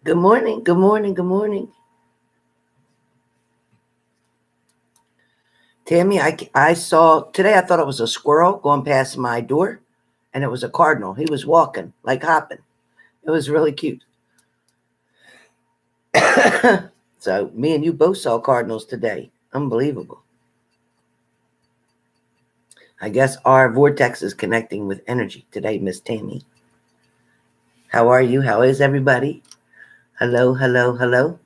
Good morning. Good morning. Good morning. Tammy, I saw today, I thought it was a squirrel going past my door, and it was a cardinal. He was walking, like hopping. It was really cute. So, me and you both saw cardinals today. Unbelievable. I guess our vortex is connecting with energy today, Miss Tammy. How are you? How is everybody? Hello, hello, hello.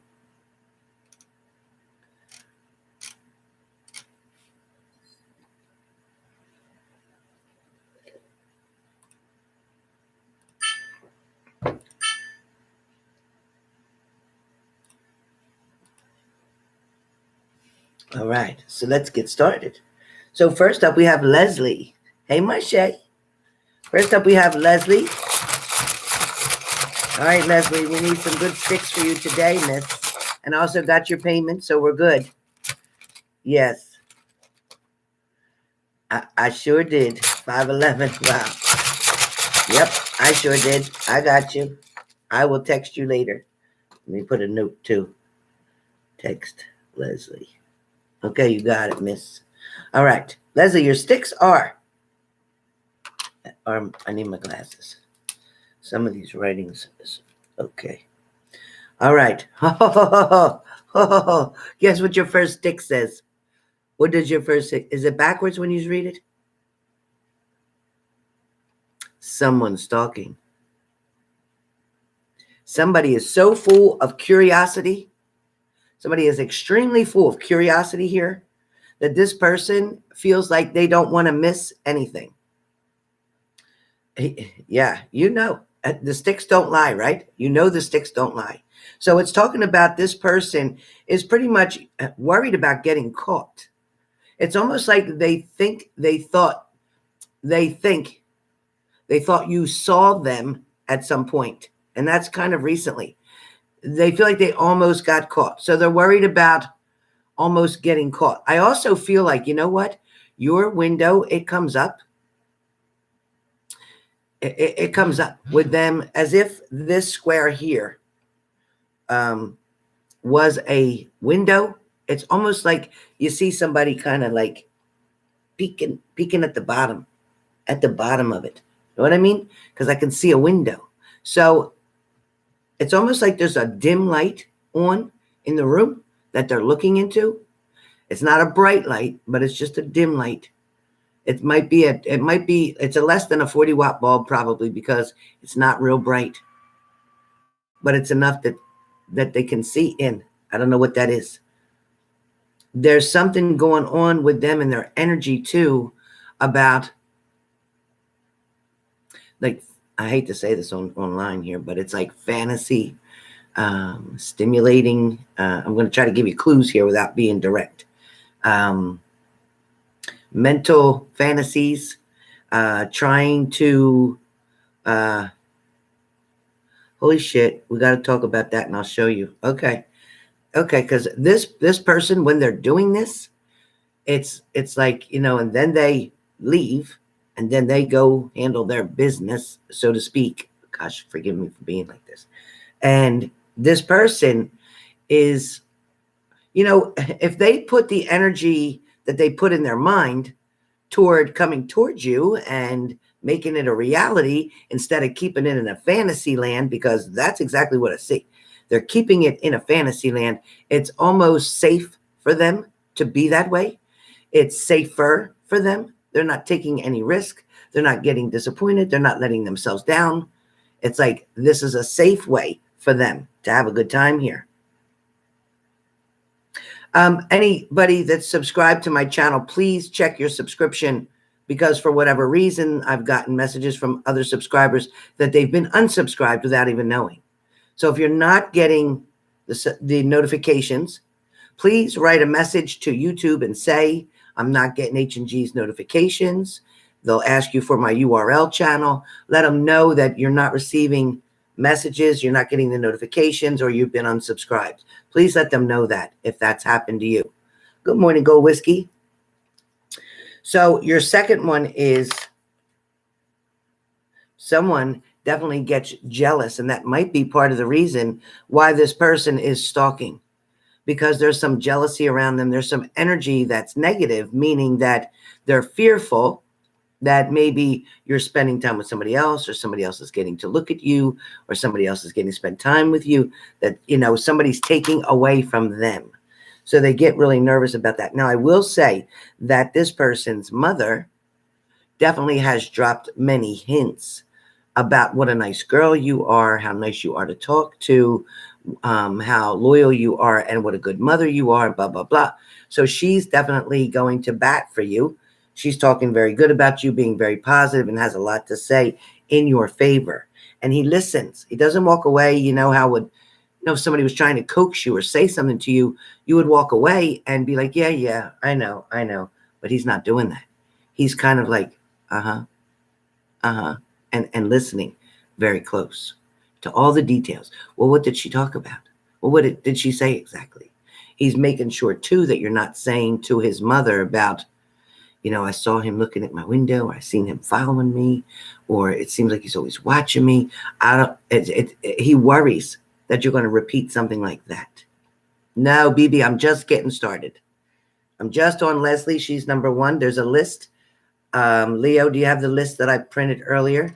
All right, so let's get started. So, first up, we have Leslie. Hey, Mache. First up, we have Leslie. All right, Leslie, we need some good sticks for you today, miss. And I also got your payment, so we're good. Yes. I sure did. 511. Wow. Yep, I sure did. I got you. I will text you later. Let me put a note too. Text Leslie. Okay, you got it, miss. All right. Leslie, your sticks are. I need my glasses. Some of these writings. Okay. All right. Guess what your first stick says? What does your first stick? Is it backwards when you read it? Someone's stalking. Somebody is so full of curiosity. Somebody is extremely full of curiosity here that this person feels like they don't want to miss anything. Yeah, you know, the sticks don't lie, right? You know, the sticks don't lie. So it's talking about this person is pretty much worried about getting caught. It's almost like they thought you saw them at some point, and that's kind of recently. They feel like they almost got caught. So they're worried about almost getting caught. I also feel like, you know what? Your window, it comes up. It comes up with them as if this square here was a window. It's almost like you see somebody kind of like peeking at the bottom of it. You know what I mean? Because I can see a window. So it's almost like there's a dim light on in the room that they're looking into. It's not a bright light, but it's just a dim light. It's a less than a 40-watt bulb probably, because it's not real bright, but it's enough that they can see in. I don't know what that is. There's something going on with them and their energy too about, like, I hate to say this online here, but it's like fantasy, stimulating. I'm going to try to give you clues here without being direct. Mental fantasies, trying to, holy shit, we got to talk about that and I'll show you. Okay, because this person, when they're doing this, it's like, you know, and then they leave and then they go handle their business, so to speak. Gosh, forgive me for being like this. And this person is, you know, if they put the energy that they put in their mind toward coming towards you and making it a reality instead of keeping it in a fantasy land, because that's exactly what I see. They're keeping it in a fantasy land. It's almost safe for them to be that way. It's safer for them. They're not taking any risk. They're not getting disappointed. They're not letting themselves down. It's like this is a safe way for them to have a good time here. Anybody that's subscribed to my channel, please check your subscription, because for whatever reason, I've gotten messages from other subscribers that they've been unsubscribed without even knowing. So if you're not getting the notifications, please write a message to YouTube and say, I'm not getting H&G's notifications. They'll ask you for my URL channel. Let them know that you're not receiving messages, you're not getting the notifications, or you've been unsubscribed. Please let them know that if that's happened to you. Good morning, Gold Whiskey. So your second one is someone definitely gets jealous. And that might be part of the reason why this person is stalking, because there's some jealousy around them. There's some energy that's negative, meaning that they're fearful that maybe you're spending time with somebody else, or somebody else is getting to look at you, or somebody else is getting to spend time with you, that, somebody's taking away from them. So they get really nervous about that. Now, I will say that this person's mother definitely has dropped many hints about what a nice girl you are, how nice you are to talk to, how loyal you are, and what a good mother you are, blah, blah, blah. So she's definitely going to bat for you. She's talking very good about you, being very positive, and has a lot to say in your favor. And he listens. He doesn't walk away. If somebody was trying to coax you or say something to you, you would walk away and be like, yeah, I know. But he's not doing that. He's kind of like, and listening very close to all the details. Well, what did she talk about? Well, what did she say exactly? He's making sure, too, that you're not saying to his mother about, I saw him looking at my window, or I seen him following me, or it seems like he's always watching me. He worries that you're going to repeat something like that. No, BB, I'm just getting started. I'm just on Leslie. She's number 1. There's a list. Leo, do you have the list that I printed earlier?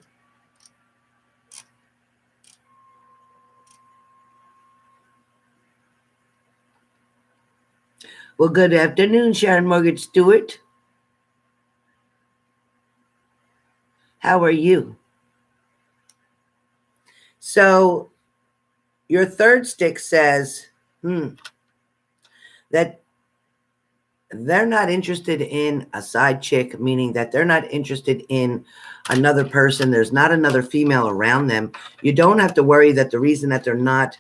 Well, good afternoon, Sharon Mortgage Stewart. How are you? So your third stick says that they're not interested in a side chick, meaning that they're not interested in another person. There's not another female around them. You don't have to worry that the reason that they're not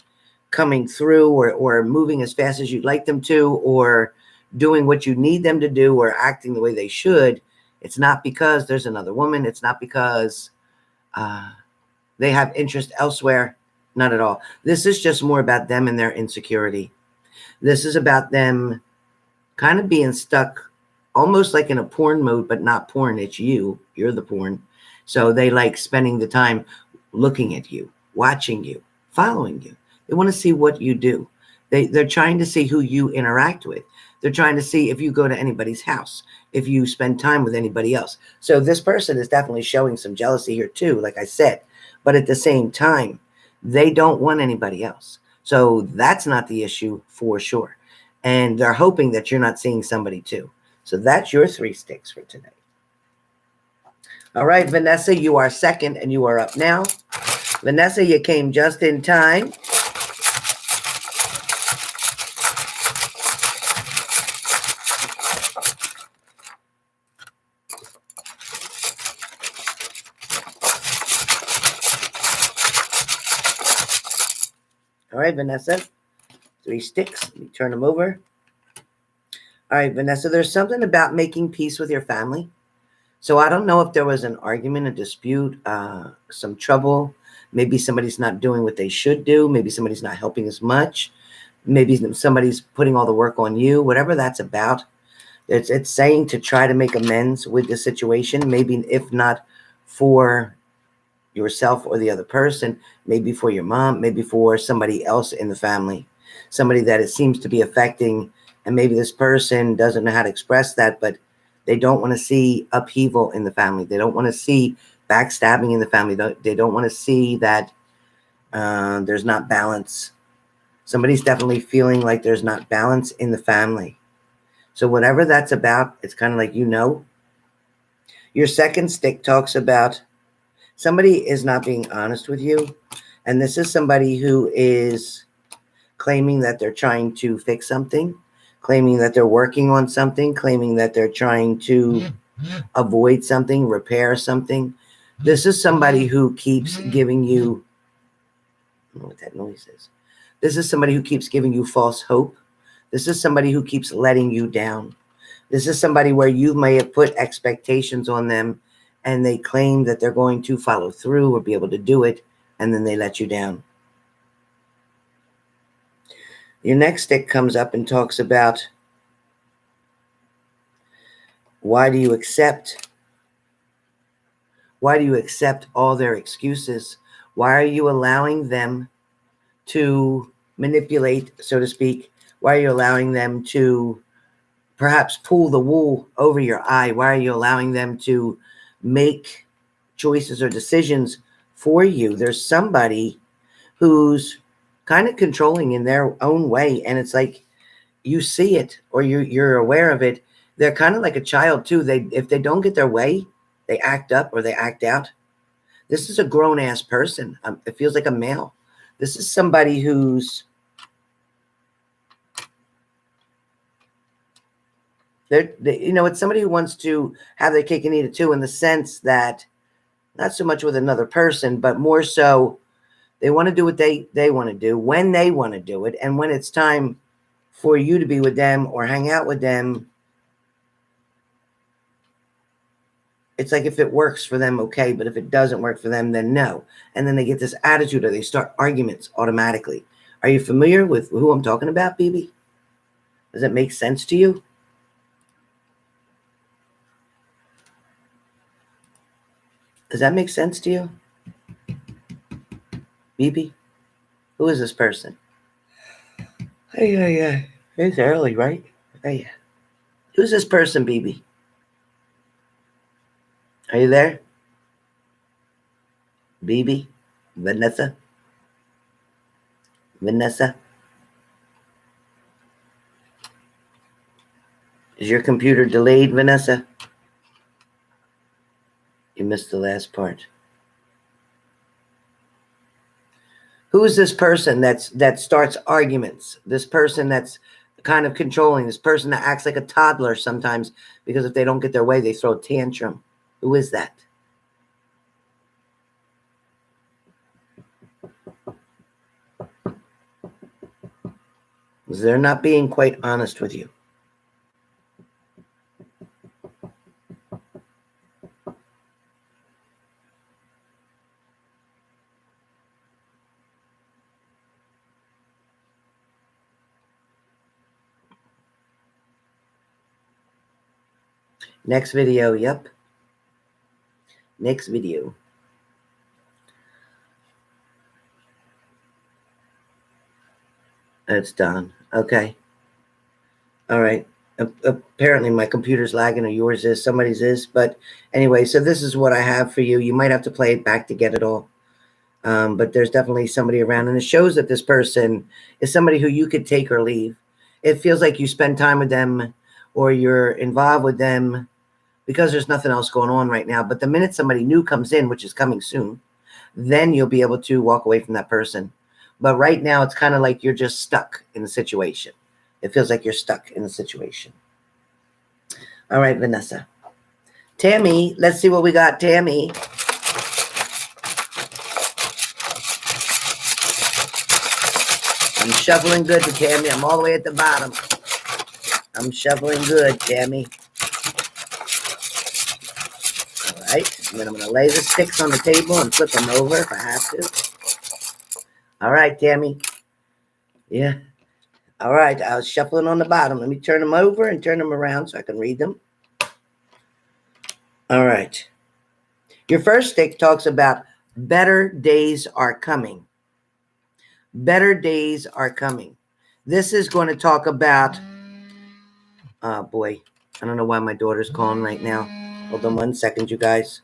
coming through or moving as fast as you'd like them to, or doing what you need them to do, or acting the way they should, it's not because there's another woman. It's not because they have interest elsewhere. Not at all. This is just more about them and their insecurity. This is about them kind of being stuck almost like in a porn mode, but not porn. It's you. You're the porn. So they like spending the time looking at you, watching you, following you. They want to see what you do. They're trying to see who you interact with. They're trying to see if you go to anybody's house, if you spend time with anybody else. So this person is definitely showing some jealousy here too, like I said. But at the same time, they don't want anybody else. So that's not the issue for sure. And they're hoping that you're not seeing somebody too. So that's your 3 sticks for today. All right, Vanessa, you are second and you are up now. Vanessa, you came just in time. All right, Vanessa, 3 sticks. Let me turn them over. All right, Vanessa, there's something about making peace with your family. So I don't know if there was an argument, a dispute, some trouble. Maybe somebody's not doing what they should do. Maybe somebody's not helping as much. Maybe somebody's putting all the work on you. Whatever that's about, it's saying to try to make amends with the situation. Maybe if not for yourself or the other person, maybe for your mom, maybe for somebody else in the family, somebody that it seems to be affecting. And maybe this person doesn't know how to express that, but they don't want to see upheaval in the family. They don't want to see backstabbing in the family. They don't want to see that there's not balance. Somebody's definitely feeling like there's not balance in the family. So whatever that's about, it's kind of like, your second stick talks about somebody is not being honest with you. And this is somebody who is claiming that they're trying to fix something, claiming that they're working on something, claiming that they're trying to avoid something, repair something. This is somebody who keeps giving you, I don't know what that noise is. This is somebody who keeps giving you false hope. This is somebody who keeps letting you down. This is somebody where you may have put expectations on them and they claim that they're going to follow through or be able to do it, and then they let you down. Your next stick comes up and talks about, why do you accept all their excuses? Why are you allowing them to manipulate, so to speak? Why are you allowing them to perhaps pull the wool over your eye? Why are you allowing them to make choices or decisions for you? There's somebody who's kind of controlling in their own way, and it's like you see it or you're aware of it. They're kind of like a child too. If they don't get their way, they act up or they act out. This is a grown-ass person. It feels like a male. This is somebody who's it's somebody who wants to have their cake and eat it too, in the sense that not so much with another person, but more so they want to do what they want to do when they want to do it, and when it's time for you to be with them or hang out with them, it's like if it works for them, okay, but if it doesn't work for them, then no. And then they get this attitude or they start arguments automatically. Are you familiar with who I'm talking about, BB? Does it make sense to you? Does that make sense to you? BB? Who is this person? Hey. It's early, right? Hey. Who's this person, BB? Are you there? BB? Vanessa? Vanessa? Is your computer delayed, Vanessa? You missed the last part. Who is this person that starts arguments? This person that's kind of controlling, this person that acts like a toddler sometimes, because if they don't get their way, they throw a tantrum. Who is that? They're not being quite honest with you. Next video, yep. Next video. It's done. Okay. All right. Apparently my computer's lagging, or yours is, somebody's is. But anyway, so this is what I have for you. You might have to play it back to get it all. But there's definitely somebody around, and it shows that this person is somebody who you could take or leave. It feels like you spend time with them or you're involved with them because there's nothing else going on right now. But the minute somebody new comes in, which is coming soon, then you'll be able to walk away from that person. But right now, it's kind of like you're just stuck in the situation. It feels like you're stuck in the situation. All right, Vanessa. Tammy, let's see what we got, Tammy. I'm shuffling good to Tammy. I'm all the way at the bottom. I'm shuffling good, Tammy. All right. And then I'm going to lay the sticks on the table and flip them over if I have to. All right, Tammy. Yeah. All right. I was shuffling on the bottom. Let me turn them over and turn them around so I can read them. All right. Your first stick talks about better days are coming. Better days are coming. This is going to talk about, oh boy, I don't know why my daughter's calling right now. Hold on 1 second, you guys.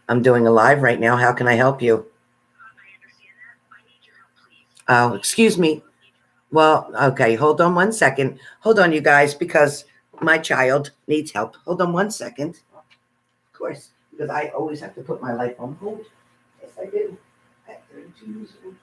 I'm doing a live right now. How can I help you? Oh, excuse me. Well, okay, hold on 1 second. Hold on, you guys, because my child needs help. Hold on 1 second. Of course, because I always have to put my life on hold. Yes, I do. At 32 years old.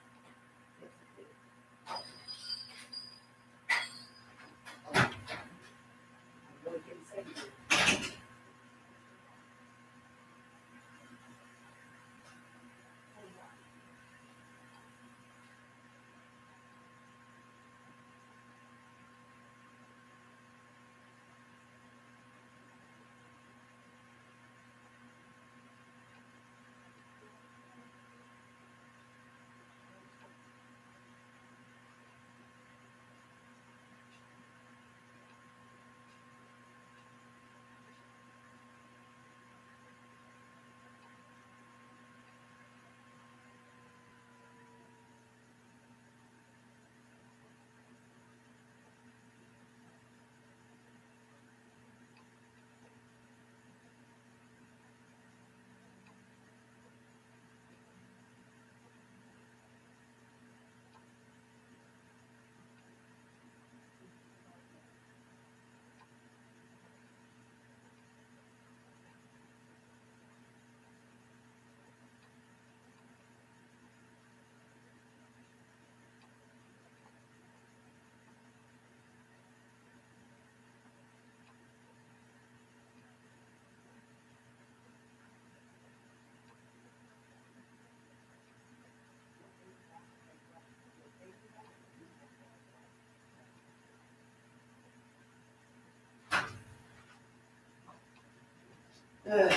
1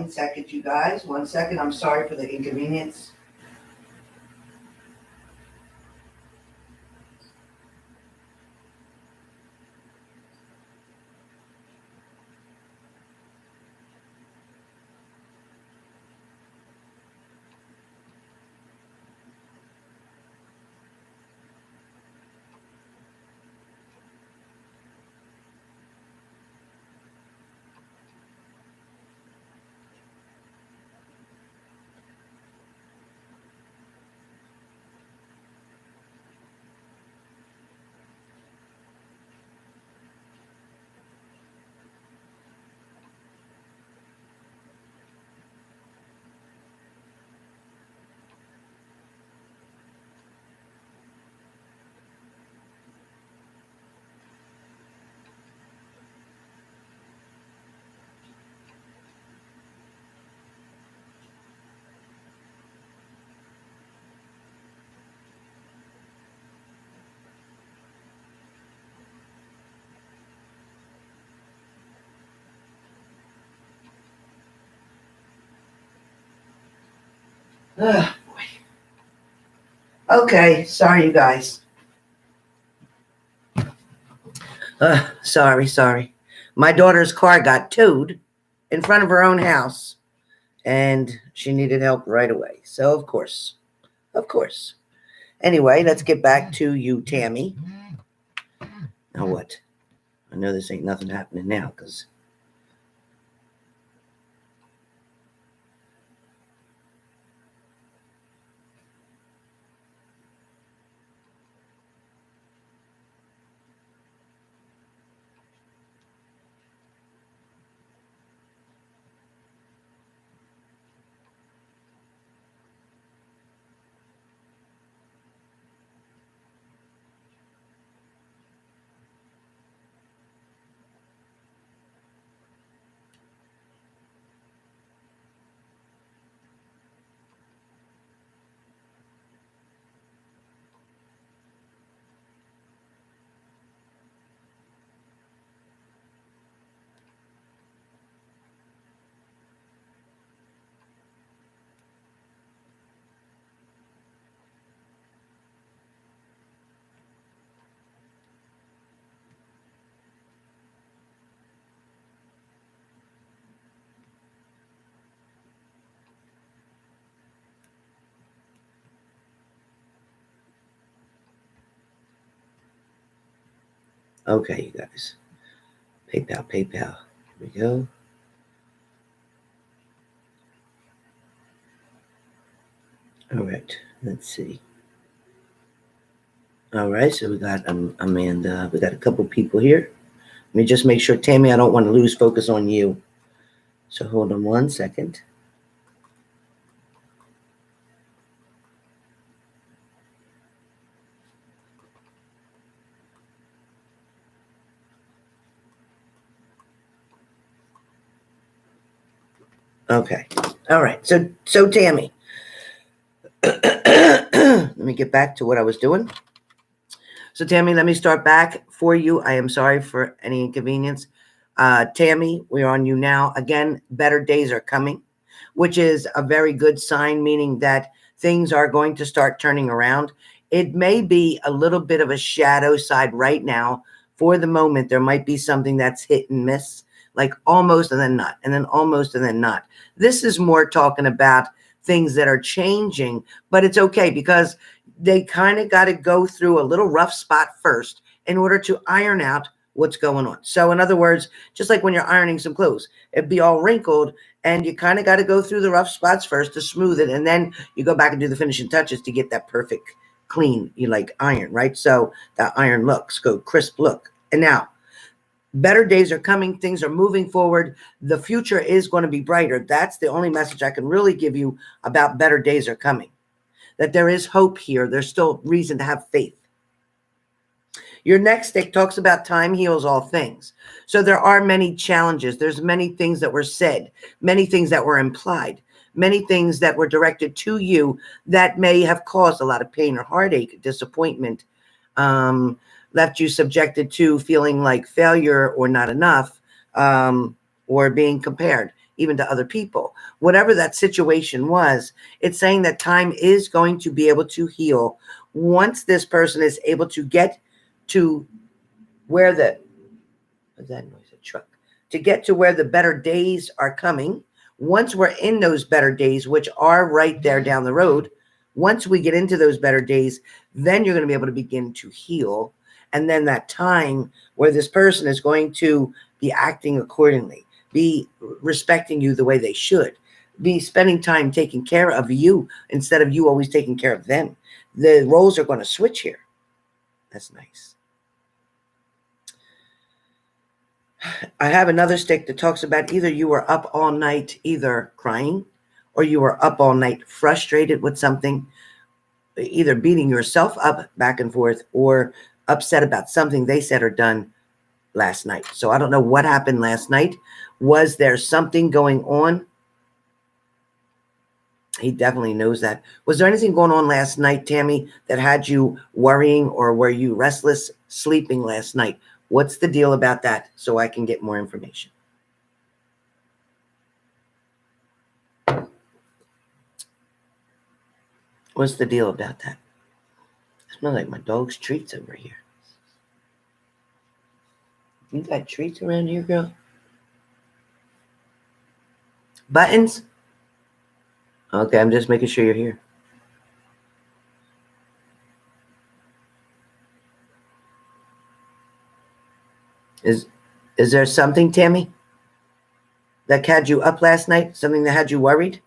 second, you guys. 1 second. I'm sorry for the inconvenience. Ugh, boy. Okay, sorry, you guys. Sorry. My daughter's car got towed in front of her own house, and she needed help right away. So, of course. Anyway, let's get back to you, Tammy. Now what? I know this ain't nothing happening now, because... Okay, you guys. PayPal. Here we go. All right, let's see. All right, so we got Amanda. We got a couple people here. Let me just make sure, Tammy, I don't want to lose focus on you. So hold on 1 second. Okay. All right. So Tammy, let me get back to what I was doing. So Tammy, let me start back for you. I am sorry for any inconvenience. Tammy, we're on you now. Again, better days are coming, which is a very good sign, meaning that things are going to start turning around. It may be a little bit of a shadow side right now. For the moment, there might be something that's hit and miss, like almost and then not, and then almost and then not. This is more talking about things that are changing, but it's okay because they kind of got to go through a little rough spot first in order to iron out what's going on. So in other words, just like when you're ironing some clothes, it'd be all wrinkled and you kind of got to go through the rough spots first to smooth it. And then you go back and do the finishing touches to get that perfect clean, you like iron, right? So that iron looks good, crisp look. And now better days are coming. Things are moving forward. The future is going to be brighter. That's the only message I can really give you about better days are coming. That there is hope here. There's still reason to have faith. Your next stick talks about time heals all things. So there are many challenges. There's many things that were said, many things that were implied, many things that were directed to you that may have caused a lot of pain or heartache, disappointment, left you subjected to feeling like failure or not enough, or being compared even to other people. Whatever that situation was, it's saying that time is going to be able to heal once this person is able to get to where the, what's that noise? A truck. To get to where the better days are coming. Once we're in those better days, which are right there down the road, once we get into those better days, then you're going to be able to begin to heal. And then that time where this person is going to be acting accordingly, be respecting you the way they should, be spending time taking care of you instead of you always taking care of them. The roles are going to switch here. That's nice. I have another stick that talks about either you were up all night either crying, or you were up all night frustrated with something, either beating yourself up back and forth or upset about something they said or done last night. So I don't know what happened last night. Was there something going on? He definitely knows that. Was there anything going on last night, Tammy, that had you worrying, or were you restless sleeping last night? What's the deal about that so I can get more information? What's the deal about that? It smells like my dog's treats over here. You got treats around here, girl? Buttons? Okay, I'm just making sure you're here. Is there something, Tammy, that had you up last night? Something that had you worried?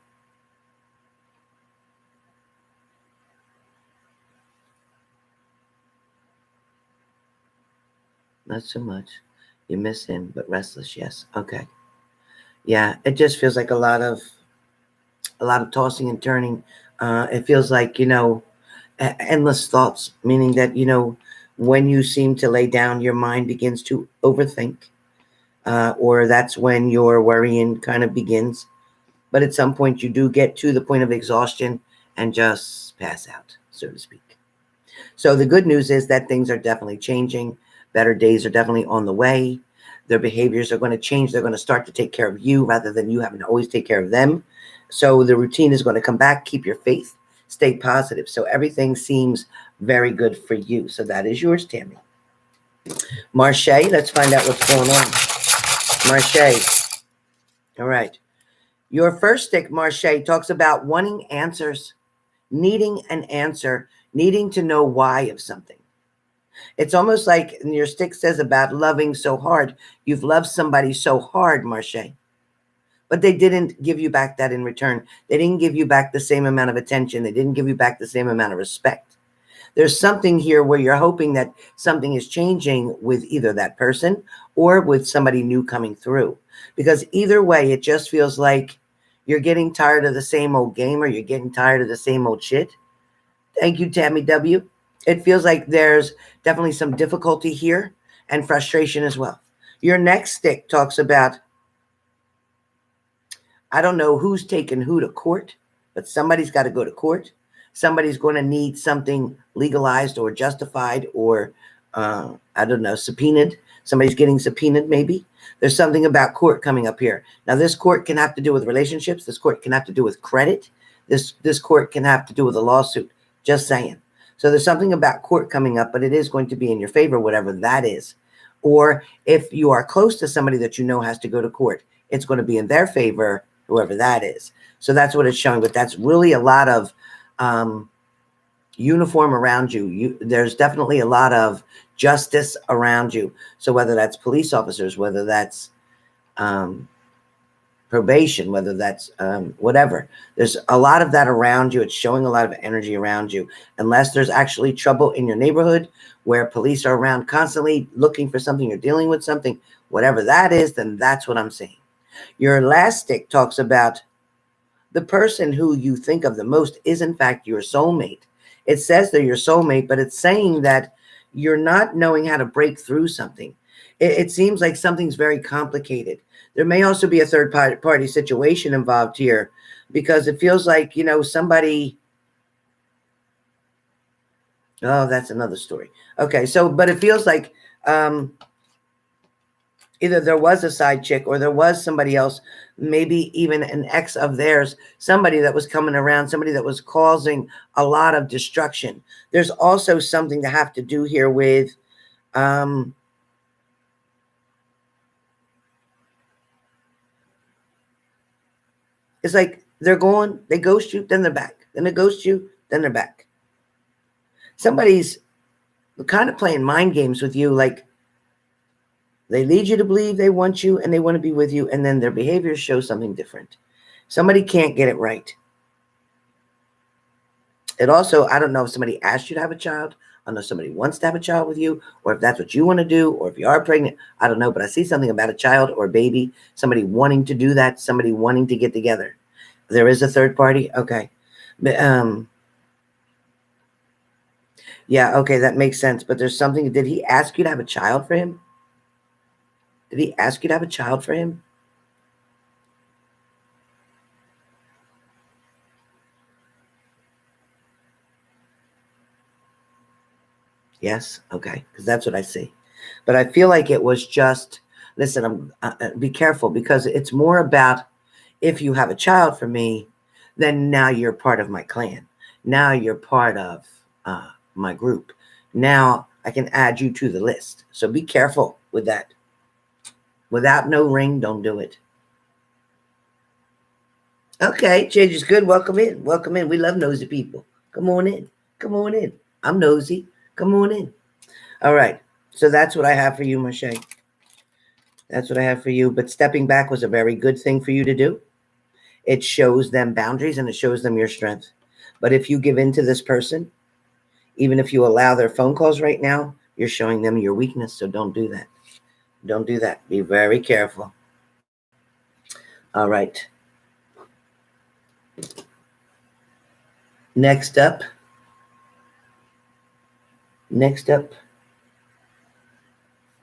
Not so much. You miss him, but restless, yes. Okay. Yeah, it just feels like a lot of tossing and turning. It feels like, endless thoughts, meaning that, when you seem to lay down, your mind begins to overthink, or that's when your worrying kind of begins. But at some point, you do get to the point of exhaustion and just pass out, so to speak. So the good news is that things are definitely changing. Better days are definitely on the way. Their behaviors are going to change. They're going to start to take care of you rather than you having to always take care of them. So the routine is going to come back. Keep your faith. Stay positive. So everything seems very good for you. So that is yours, Tammy. Marche, let's find out what's going on. Marche. All right. Your first stick, Marche, talks about wanting answers, needing an answer, needing to know why of something. It's almost like your stick says about loving so hard. You've loved somebody so hard, Marche, but they didn't give you back that in return. They didn't give you back the same amount of attention. They didn't give you back the same amount of respect. There's something here where you're hoping that something is changing with either that person or with somebody new coming through. Because either way, it just feels like you're getting tired of the same old game, or you're getting tired of the same old shit. Thank you, Tammy W. It feels like there's definitely some difficulty here and frustration as well. Your next stick talks about, I don't know who's taking who to court, but somebody's got to go to court. Somebody's going to need something legalized or justified, or I don't know, subpoenaed. Somebody's getting subpoenaed, maybe. There's something about court coming up here. Now, this court can have to do with relationships. This court can have to do with credit. This court can have to do with a lawsuit. Just saying. So there's something about court coming up, but it is going to be in your favor, whatever that is. Or if you are close to somebody that you know has to go to court, it's going to be in their favor, whoever that is. So that's what it's showing. But that's really a lot of uniform around you. There's definitely a lot of justice around you. So whether that's police officers, whether that's probation, whether that's whatever, there's a lot of that around you. It's showing a lot of energy around you. Unless there's actually trouble in your neighborhood where police are around constantly looking for something, you're dealing with something, whatever that is, then that's what I'm saying. Your last stick talks about the person who you think of the most is in fact your soulmate. It says they're your soulmate, but it's saying that you're not knowing how to break through something. It seems like something's very complicated. There may also be a third party situation involved here, because it feels like, somebody, Oh, that's another story. Okay, so but it feels like either there was a side chick or there was somebody else, maybe even an ex of theirs, somebody that was coming around, somebody that was causing a lot of destruction. There's also something to have to do here with it's like they're going, they ghost you, then they're back. Then they ghost you, then they're back. Somebody's kind of playing mind games with you, like they lead you to believe they want you and they want to be with you, and then their behaviors show something different. Somebody can't get it right. It also, I don't know if somebody asked you to have a child. I don't know if somebody wants to have a child with you, or if that's what you want to do, or if you are pregnant. I don't know, but I see something about a child or a baby, somebody wanting to do that, somebody wanting to get together. There is a third party. Okay. But, yeah, okay, that makes sense. But there's something. Did he ask you to have a child for him? Did he ask you to have a child for him? Yes. Okay. Because that's what I see. But I feel like it was just, listen, be careful, because it's more about, if you have a child for me, then now you're part of my clan. Now you're part of my group. Now I can add you to the list. So be careful with that. Without no ring, don't do it. Okay, change is good. Welcome in. Welcome in. We love nosy people. Come on in. Come on in. I'm nosy. Come on in. All right. So that's what I have for you, Mache. That's what I have for you. But stepping back was a very good thing for you to do. It shows them boundaries and it shows them your strength. But if you give in to this person, even if you allow their phone calls right now, you're showing them your weakness. So don't do that. Don't do that. Be very careful. All right. Next up.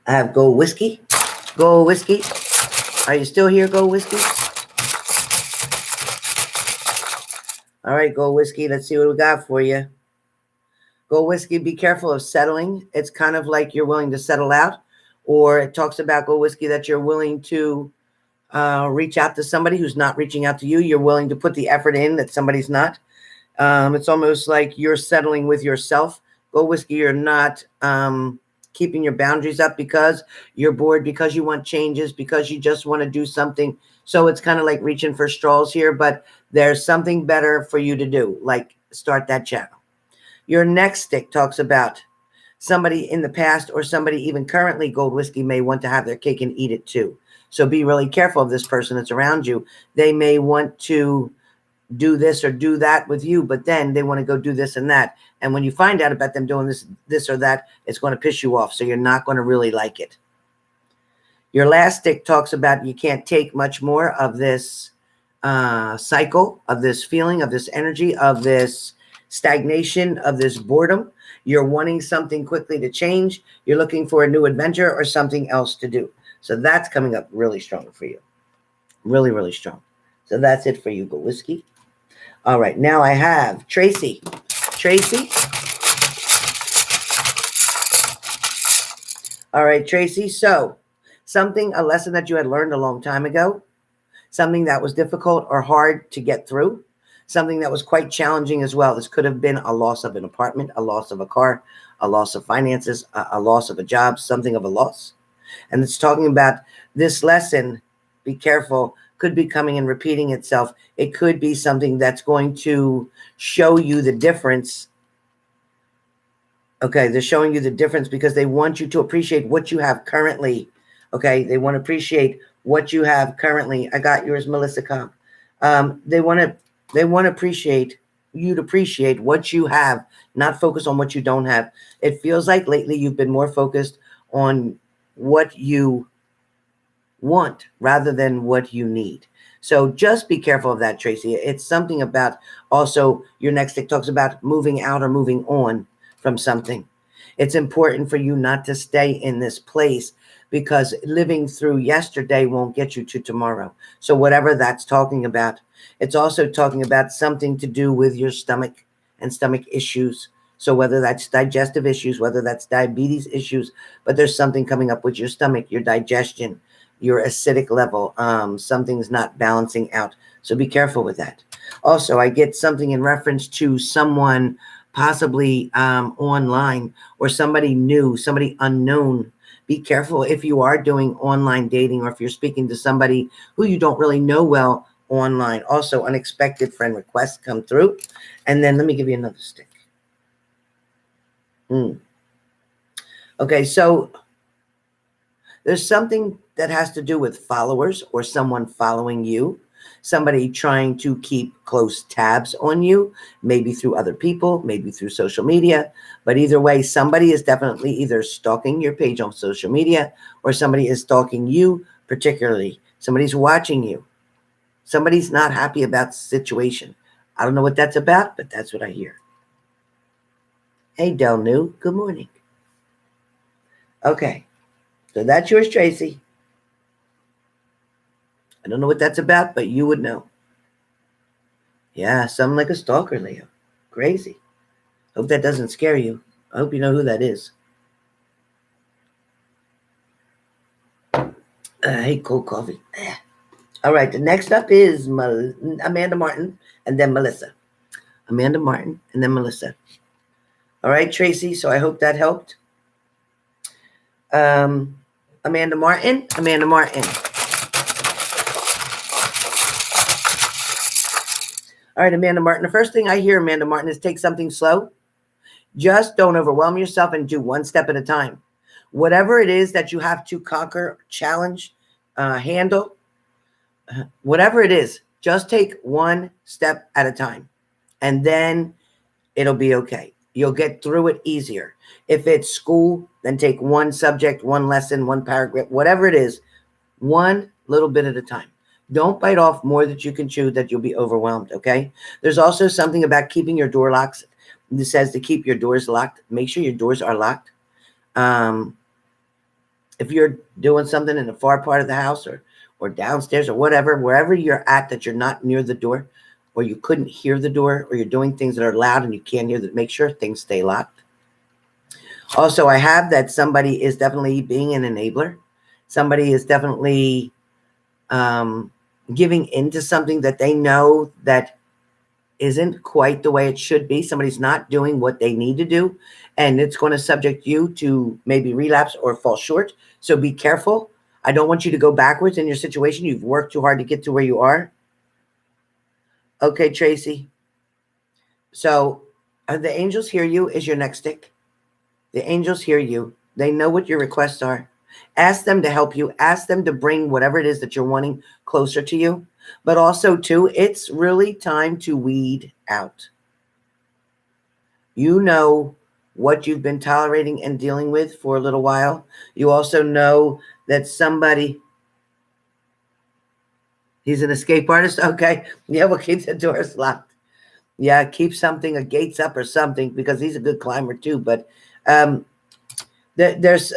I have Gold Whiskey. Gold Whiskey. Are you still here, Gold Whiskey? All right, Gold Whiskey. Let's see what we got for you. Gold Whiskey, be careful of settling. It's kind of like you're willing to settle out, or it talks about Gold Whiskey that you're willing to reach out to somebody who's not reaching out to you. You're willing to put the effort in that somebody's not. It's almost like you're settling with yourself. Gold Whiskey, you're not keeping your boundaries up because you're bored, because you want changes, because you just want to do something. So it's kind of like reaching for straws here, but there's something better for you to do, like start that channel. Your next stick talks about somebody in the past or somebody even currently, Gold Whiskey, may want to have their cake and eat it too. So be really careful of this person that's around you. They may want to do this or do that with you, but then they want to go do this and that. And when you find out about them doing this or that, it's going to piss you off. So you're not going to really like it. Your last stick talks about you can't take much more of this cycle, of this feeling, of this energy, of this stagnation, of this boredom. You're wanting something quickly to change. You're looking for a new adventure or something else to do. So that's coming up really strong for you. Really, really strong. So that's it for you, Gold Whiskey. All right, now I have Tracy. Tracy. All right, Tracy. So a lesson that you had learned a long time ago, something that was difficult or hard to get through, something that was quite challenging as well. This could have been a loss of an apartment, a loss of a car, a loss of finances, a loss of a job, something of a loss. And it's talking about this lesson, be careful, could be coming and repeating itself. It could be something that's going to show you the difference. Okay, they're showing you the difference because they want you to appreciate what you have currently. Okay, they want to appreciate what you have currently. I got yours, Melissa Cobb. They want to appreciate you to appreciate what you have, not focus on what you don't have. It feels like lately you've been more focused on what you want rather than what you need. So just be careful of that, Tracy. It's something about also your next stick talks about moving out or moving on from something. It's important for you not to stay in this place because living through yesterday won't get you to tomorrow. So whatever that's talking about, it's also talking about something to do with your stomach and stomach issues. So whether that's digestive issues, whether that's diabetes issues, but there's something coming up with your stomach, your digestion, your acidic level, something's not balancing out. So be careful with that. Also, I get something in reference to someone possibly online, or somebody new, somebody unknown. Be careful if you are doing online dating, or if you're speaking to somebody who you don't really know well online. Also, unexpected friend requests come through. And then let me give you another stick. Okay, so there's something that has to do with followers, or someone following you, somebody trying to keep close tabs on you, maybe through other people, maybe through social media. But either way, somebody is definitely either stalking your page on social media, or somebody is stalking you particularly. Somebody's watching you. Somebody's not happy about the situation. I don't know what that's about, but that's what I hear. Hey, Del New, good morning. Okay, so that's yours, Tracy. I don't know what that's about, but you would know. Yeah, something like a stalker, Leo. Crazy. Hope that doesn't scare you. I hope you know who that is. I hate cold coffee. All right, the next up is Amanda Martin, and then Melissa. Amanda Martin, and then Melissa. All right, Tracy, so I hope that helped. Amanda Martin. All right, Amanda Martin. The first thing I hear, Amanda Martin, is take something slow. Just don't overwhelm yourself and do one step at a time. Whatever it is that you have to conquer, challenge, handle, whatever it is, just take one step at a time, and then it'll be okay. You'll get through it easier. If it's school, then take one subject, one lesson, one paragraph, whatever it is, one little bit at a time. Don't bite off more than you can chew, that you'll be overwhelmed, okay? There's also something about keeping your door locks. This says to keep your doors locked. Make sure your doors are locked. If you're doing something in a far part of the house, or downstairs, or whatever, wherever you're at, that you're not near the door, or you couldn't hear the door, or you're doing things that are loud and you can't hear that, make sure things stay locked. Also, I have that somebody is definitely being an enabler. Somebody is definitely giving into something that they know that isn't quite the way it should be. Somebody's not doing what they need to do, and it's going to subject you to maybe relapse or fall short. So be careful. I don't want you to go backwards in your situation. You've worked too hard to get to where you are. Okay, Tracy. So the angels hear you is your next stick. The angels hear you. They know what your requests are. Ask them to help you. Ask them to bring whatever it is that you're wanting closer to you. But also, too, it's really time to weed out. You know what you've been tolerating and dealing with for a little while. You also know that somebody... He's an escape artist? Okay. Yeah, we'll keep the doors locked. Yeah, keep something, a gates up or something, because he's a good climber too. But there's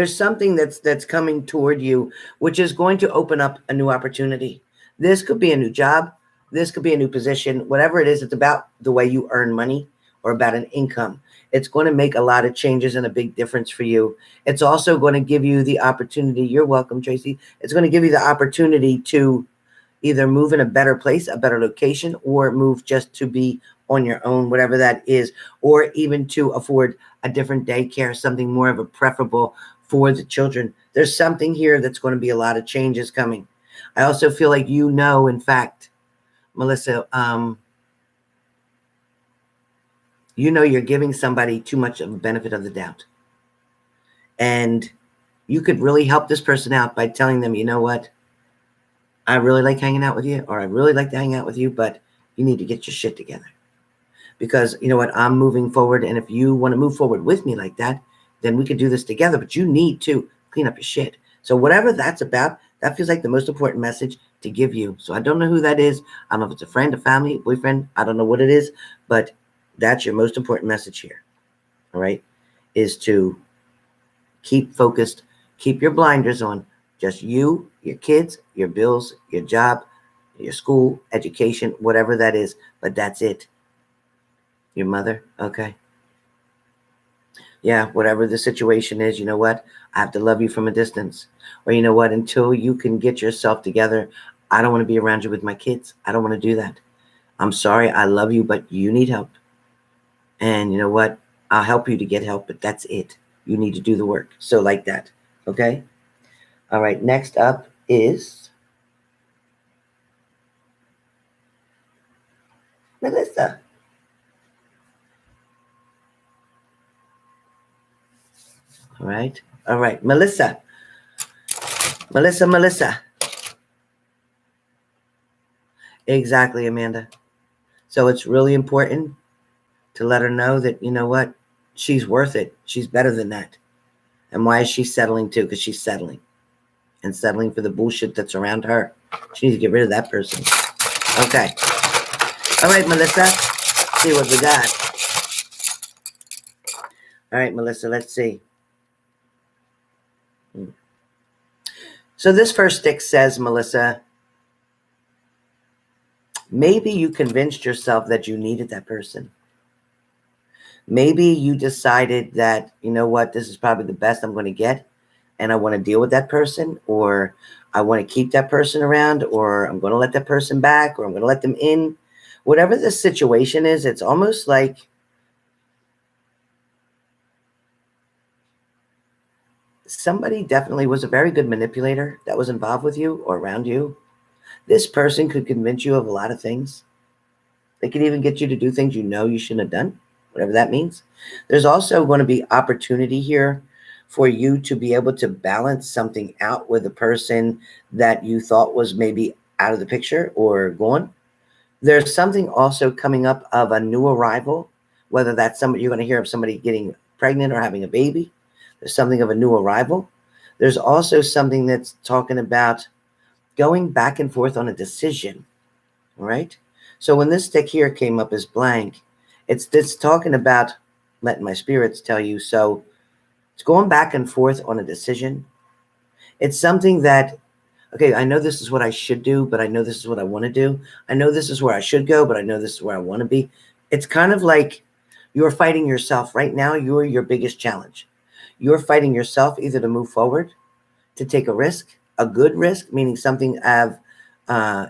something that's coming toward you, which is going to open up a new opportunity. This could be a new job. This could be a new position. Whatever it is, it's about the way you earn money, or about an income. It's going to make a lot of changes and a big difference for you. It's also going to give you the opportunity. You're welcome, Tracy. It's going to give you the opportunity to either move in a better place, a better location, or move just to be on your own, whatever that is, or even to afford a different daycare, something more of a preferable for the children. There's something here that's going to be a lot of changes coming. I also feel like, in fact, Melissa, you're giving somebody too much of a benefit of the doubt. And you could really help this person out by telling them, you know what? I really like hanging out with you, or I really like to hang out with you, but you need to get your shit together. Because you know what? I'm moving forward. And if you want to move forward with me like that, then we could do this together. But you need to clean up your shit. So whatever that's about, that feels like the most important message to give you. So I don't know who that is. I don't know if it's a friend, a family, boyfriend. I don't know what it is. But that's your most important message here. All right? Is to keep focused. Keep your blinders on. Just you, your kids, your bills, your job, your school, education, whatever that is, but that's it. Your mother, okay. Yeah, whatever the situation is, you know what? I have to love you from a distance. Or you know what? Until you can get yourself together, I don't want to be around you with my kids. I don't want to do that. I'm sorry, I love you, but you need help. And you know what? I'll help you to get help, but that's it. You need to do the work. So, like that. Okay? All right, next up is Melissa. All right. All right, Melissa. Melissa. Exactly, Amanda. So it's really important to let her know that, you know what? She's worth it. She's better than that. And why is she settling too? Because she's settling. And settling for the bullshit that's around her. She needs to get rid of that person. Okay. All right, Melissa. Let's see what we got. All right, Melissa, let's see. So this first stick says, Melissa, maybe you convinced yourself that you needed that person. Maybe you decided that, you know what, this is probably the best I'm going to get, and I want to deal with that person, or I want to keep that person around, or I'm going to let that person back, or I'm going to let them in. Whatever the situation is, it's almost like somebody definitely was a very good manipulator that was involved with you or around you. This person could convince you of a lot of things. They could even get you to do things you know you shouldn't have done, whatever that means. There's also going to be opportunity here for you to be able to balance something out with a person that you thought was maybe out of the picture or gone. There's something also coming up of a new arrival, whether that's somebody you're going to hear of somebody getting pregnant or having a baby. There's something of a new arrival. There's also something that's talking about going back and forth on a decision. All right. So when this stick here came up as blank, it's talking about letting my spirits tell you. So it's going back and forth on a decision. It's something that, okay, I know this is what I should do, but I know this is what I want to do. I know this is where I should go, but I know this is where I want to be. It's kind of like you're fighting yourself. Right now, you're your biggest challenge. You're fighting yourself either to move forward, to take a risk, a good risk, meaning something of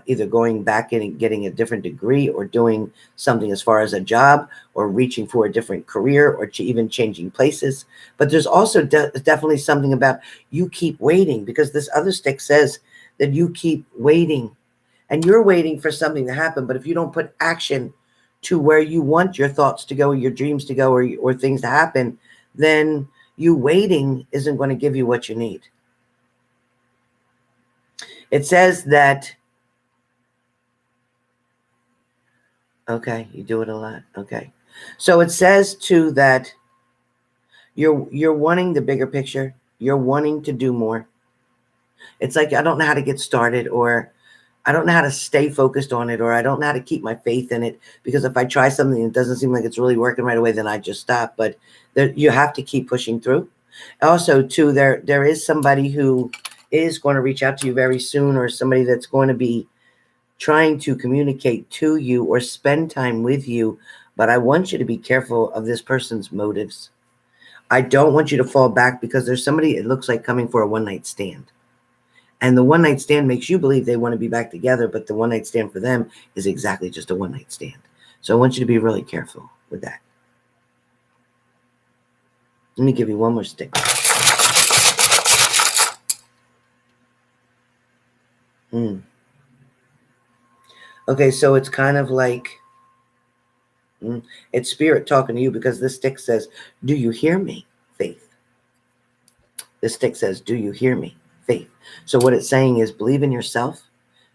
either going back and getting a different degree or doing something as far as a job or reaching for a different career or even changing places. But there's also definitely something about you keep waiting, because this other stick says that you keep waiting and you're waiting for something to happen. But if you don't put action to where you want your thoughts to go or your dreams to go or things to happen, then you waiting isn't going to give you what you need. It says that, okay, you do it a lot. Okay. So it says too that you're wanting the bigger picture. You're wanting to do more. It's like, I don't know how to get started, or I don't know how to stay focused on it, or I don't know how to keep my faith in it, because if I try something and it doesn't seem like it's really working right away, then I just stop. But you have to keep pushing through. Also too, there is somebody who is going to reach out to you very soon, or somebody that's going to be trying to communicate to you or spend time with you. But I want you to be careful of this person's motives. I don't want you to fall back, because there's somebody, it looks like, coming for a one-night stand. And the one-night stand makes you believe they want to be back together, but the one-night stand for them is exactly just a one-night stand. So I want you to be really careful with that. Let me give you one more stick. Okay, so it's kind of like, it's spirit talking to you, because this stick says, do you hear me, Faith? This stick says, do you hear me, Faith? So what it's saying is, believe in yourself.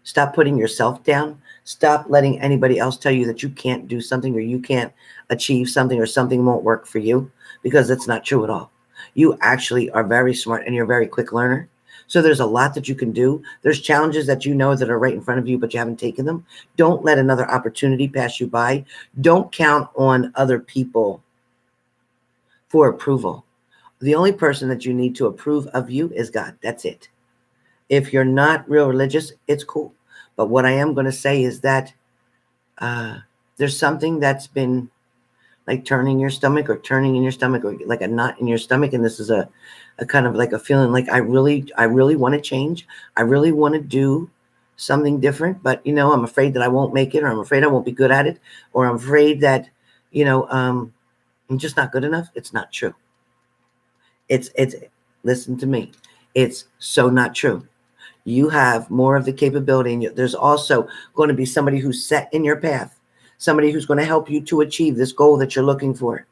Stop putting yourself down. Stop letting anybody else tell you that you can't do something, or you can't achieve something, or something won't work for you, because it's not true at all. You actually are very smart and you're a very quick learner. So there's a lot that you can do. There's challenges that you know that are right in front of you, but you haven't taken them. Don't let another opportunity pass you by. Don't count on other people for approval. The only person that you need to approve of you is God. That's it. If you're not real religious, it's cool. But what I am going to say is that there's something that's been like turning in your stomach or like a knot in your stomach. And this is a kind of like a feeling like I really want to change. I really want to do something different, but I'm afraid that I won't make it, or I'm afraid I won't be good at it, or I'm afraid that, I'm just not good enough. It's not true. It's listen to me. It's so not true. You have more of the capability, and there's also going to be somebody who's set in your path, somebody who's going to help you to achieve this goal that you're looking for.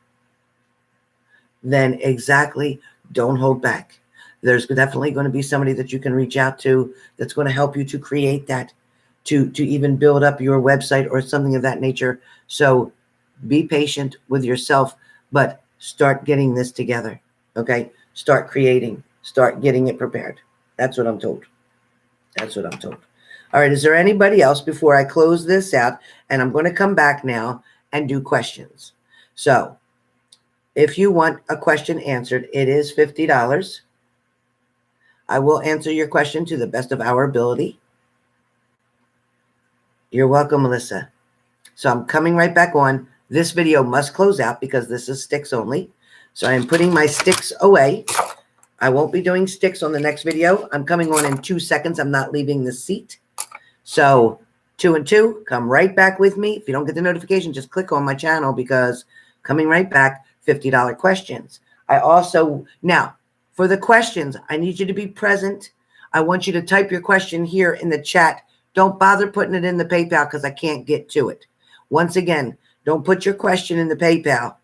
Then exactly, don't hold back. There's definitely going to be somebody that you can reach out to that's going to help you to create that, to even build up your website or something of that nature. So be patient with yourself, but start getting this together. Okay? Start creating, start getting it prepared. That's what I'm told. That's what I'm told. All right. Is there anybody else before I close this out? And I'm going to come back now and do questions. So if you want a question answered, it is $50. I will answer your question to the best of our ability. You're welcome, Melissa. So I'm coming right back on. This video must close out because this is Styx only. So I am putting my Styx away. I won't be doing Styx on the next video. I'm coming on in 2 seconds. I'm not leaving the seat. So 2 and 2, come right back with me. If you don't get the notification, just click on my channel, because coming right back, $50 questions. I also, now for the questions, I need you to be present. I want you to type your question here in the chat. Don't bother putting it in the PayPal because I can't get to it. Once again, don't put your question in the PayPal.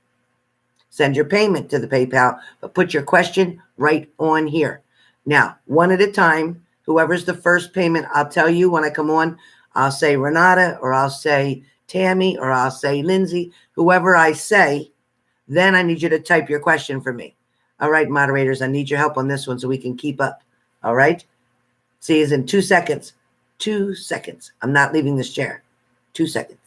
Send your payment to the PayPal, but put your question right on here. Now, one at a time, whoever's the first payment, I'll tell you when I come on. I'll say Renata, or I'll say Tammy, or I'll say Lindsay. Whoever I say, then I need you to type your question for me. All right, moderators, I need your help on this one so we can keep up. All right? See you in 2 seconds. 2 seconds. I'm not leaving this chair. 2 seconds.